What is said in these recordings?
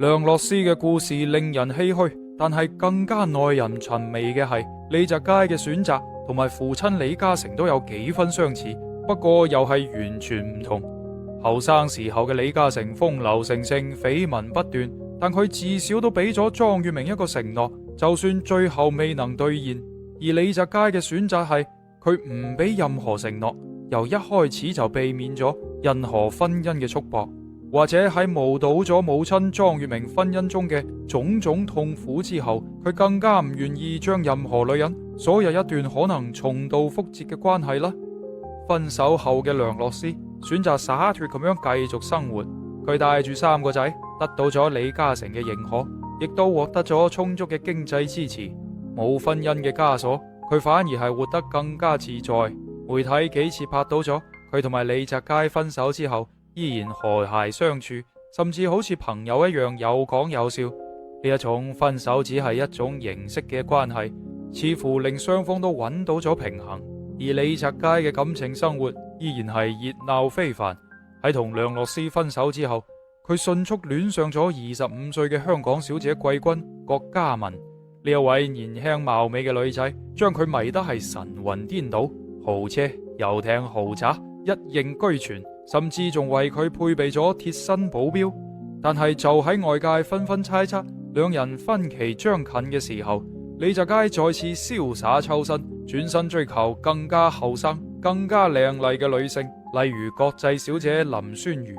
梁洛施嘅故事令人唏噓，但係更加耐人尋味嘅係李澤楷嘅選擇同埋父親李嘉誠都有幾分相似，不過又係完全唔同。後生時候嘅李嘉誠風流成性，緋聞不斷，但佢至少都俾咗莊月明一個承諾，就算最後未能兌現。而李澤楷嘅選擇係佢唔俾任何承諾，由一開始就避免咗任何婚姻嘅束縛。或者喺目睹咗母親莊月明婚姻中嘅種種痛苦之後，佢更加唔願意將任何女人鎖入一段可能重蹈覆轍嘅關係啦。分手後嘅梁洛施選擇灑脫咁樣繼續生活，佢帶住3個仔，得到咗李嘉誠嘅認可，亦都獲得咗充足嘅經濟支持。冇婚姻嘅枷鎖，佢反而係活得更加自在。媒體幾次拍到咗佢同埋李澤楷分手之後依然和諧相處，甚至好似朋友一樣有講有笑。呢一種分手只係一種形式嘅關係，似乎令雙方都揾到咗平衡。而李澤楷嘅感情生活依然係熱鬧非凡。喺同梁洛施分手之後，佢迅速戀上咗25歲嘅香港小姐季軍郭嘉雯。呢一位年輕貌美嘅女仔，將佢迷得係神魂顛倒，豪車、遊艇、豪宅一應俱全。甚至仲為佢配備咗貼身保鏢。但係就喺外界紛紛猜測兩人分期將近嘅時候，李澤楷再次瀟灑抽身，轉身追求更加後生、更加靚麗嘅女性，例如國際小姐林宣瑜。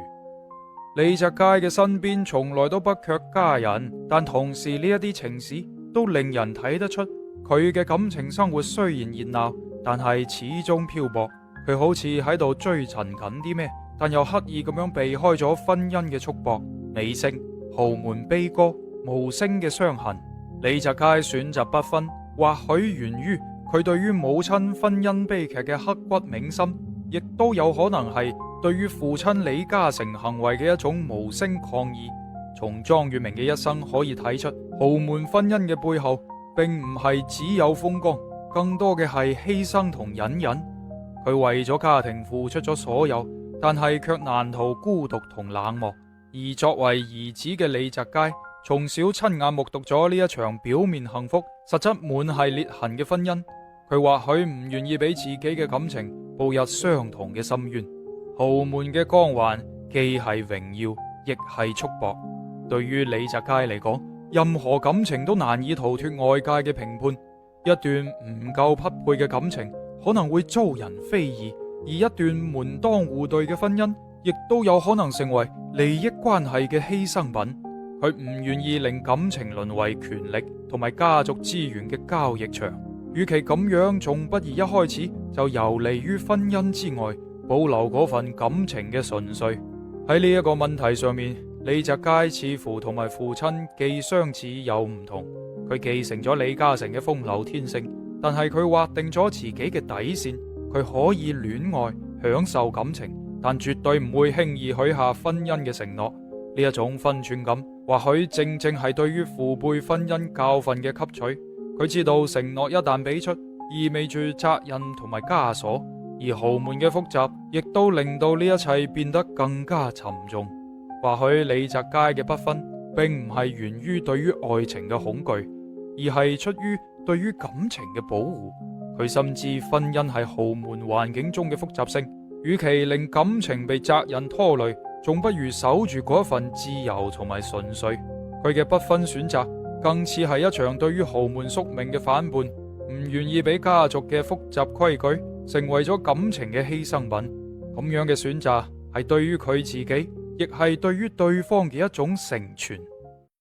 李澤楷嘅身邊從來都不缺佳人，但同時呢一啲情史都令人睇得出佢嘅感情生活雖然熱鬧，但係始終漂泊。佢好似喺度追尋緊啲咩，但又刻意咁樣避開咗婚姻嘅束縛。尾聲，豪門悲歌，無聲嘅傷痕。李澤楷選擇不婚，或許源於佢對於母親婚姻悲劇嘅刻骨銘心，亦都有可能係對於父親李嘉誠行為嘅一種無聲抗議。從莊月明嘅一生可以睇出，豪門婚姻嘅背後並唔係只有風光，更多嘅係犧牲同隱忍。佢為咗家庭付出咗所有，但係卻難逃孤獨同冷漠。而作為兒子嘅李澤楷，從小親眼目睹咗呢一場表面幸福，實質滿係裂痕嘅婚姻。佢或許唔願意俾自己嘅感情步入相同嘅深淵。豪門嘅光環既係榮耀，亦係束縛。對於李澤楷嚟講，任何感情都難以逃脫外界嘅評判。一段唔夠匹配嘅感情可能會遭人非議，而一段門當戶對嘅婚姻亦都有可能成為利益關係嘅犧牲品。佢唔願意令感情淪為權力同埋家族資源嘅交易場。與其咁樣，仲不如一開始就游離於婚姻之外，保留嗰份感情嘅純粹。喺呢一個問題上面，李澤楷似乎同埋父親既相似又唔同。佢繼承咗李嘉誠嘅風流天性，但係佢劃定咗自己嘅底線。佢可以戀愛享受感情，但絕對唔會輕易許下婚姻嘅承諾。呢一種分寸感，或許正正係對於父輩婚姻教訓嘅吸取。佢知道承諾一旦俾出，意味住責任同埋枷鎖，而豪門嘅複雜亦都令到呢一切變得更加沉重。或許李澤楷嘅不婚，並唔係源於對於愛情嘅恐懼，而係出於對於感情嘅保護。佢深知婚姻係豪門環境中嘅複雜性，與其令感情被責任拖累，仲不如守住嗰一份自由同埋純粹。佢嘅不婚選擇更似係一場對於豪門宿命嘅反叛，唔願意俾家族嘅複雜規矩成為咗感情嘅犧牲品。咁樣嘅選擇係對於佢自己，亦係對於對方嘅一種成全。